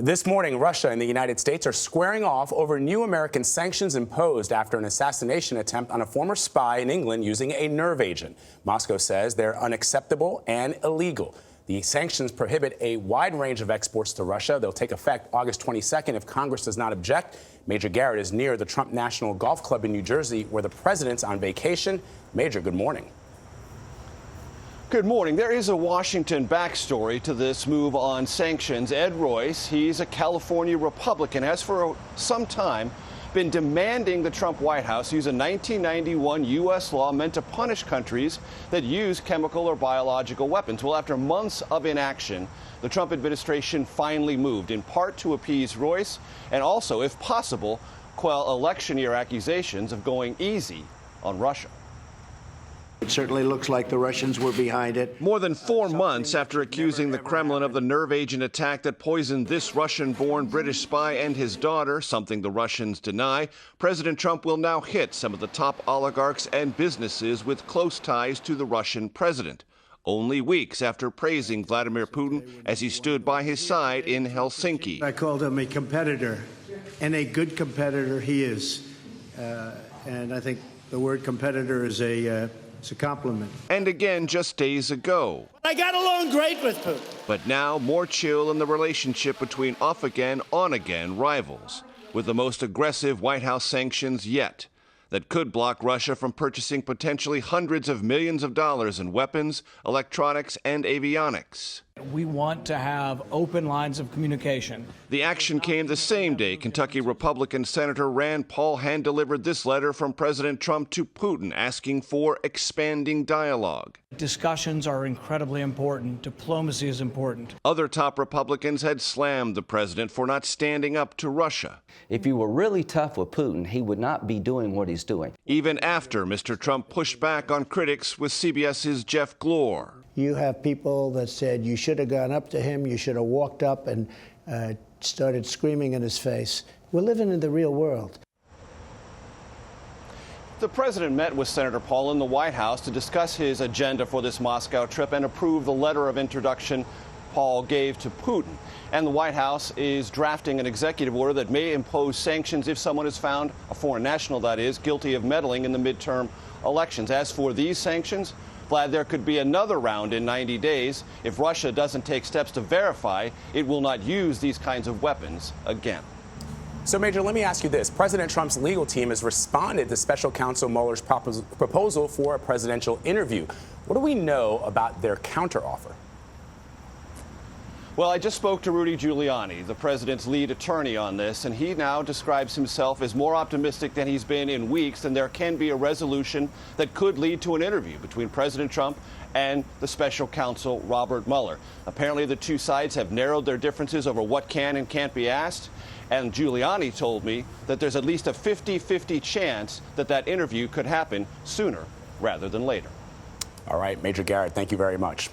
This morning, Russia and the United States are squaring off over new American sanctions imposed after an assassination attempt on a former spy in England using a nerve agent. Moscow says they're unacceptable and illegal. The sanctions prohibit a wide range of exports to Russia. They'll take effect August 22nd if Congress does not object. Major Garrett is near the Trump National Golf Club in New Jersey, where the president's on vacation. Major, good morning. Good morning. There is a Washington backstory to this move on sanctions. Ed Royce, he's a California Republican, has for some time been demanding the Trump White House use a 1991 U.S. law meant to punish countries that use chemical or biological weapons. Well, after months of inaction, the Trump administration finally moved, in part to appease Royce and also, if possible, quell election year accusations of going easy on Russia. It certainly looks like the Russians were behind it. More than 4 months after accusing the Kremlin of the nerve agent attack that poisoned this Russian-born British spy and his daughter, something the Russians deny, President Trump will now hit some of the top oligarchs and businesses with close ties to the Russian president, only weeks after praising Vladimir Putin as he stood by his side in Helsinki. I called him a competitor, and a good competitor he is. And I think the word competitor is it's a compliment. And again just days ago. I got along great with Putin. But now more chill in the relationship between off-again, on-again rivals, with the most aggressive White House sanctions yet that could block Russia from purchasing potentially hundreds of millions of dollars in weapons, electronics, and avionics. We want to have open lines of communication. The action came the same day Kentucky Republican Senator Rand Paul hand-delivered this letter from President Trump to Putin asking for expanding dialogue. Discussions are incredibly important. Diplomacy is important. Other top Republicans had slammed the president for not standing up to Russia. If you were really tough with Putin, he would not be doing what he's doing. Even after Mr. Trump pushed back on critics with CBS's Jeff Glor. You have people that said you should have gone up to him, you should have walked up and started screaming in his face. We're living in the real world. The president met with Senator Paul in the White House to discuss his agenda for this Moscow trip and approve the letter of introduction Paul gave to Putin. And the White House is drafting an executive order that may impose sanctions if someone is found, a foreign national that is, guilty of meddling in the midterm elections. As for these sanctions, Vlad, there could be another round in 90 days if Russia doesn't take steps to verify it will not use these kinds of weapons again. So, Major, let me ask you this. President Trump's legal team has responded to Special Counsel Mueller's proposal for a presidential interview. What do we know about their counteroffer? Well, I just spoke to Rudy Giuliani, the president's lead attorney on this, and he now describes himself as more optimistic than he's been in weeks, and there can be a resolution that could lead to an interview between President Trump and the special counsel, Robert Mueller. Apparently, the two sides have narrowed their differences over what can and can't be asked, and Giuliani told me that there's at least a 50-50 chance that that interview could happen sooner rather than later. All right, Major Garrett, thank you very much.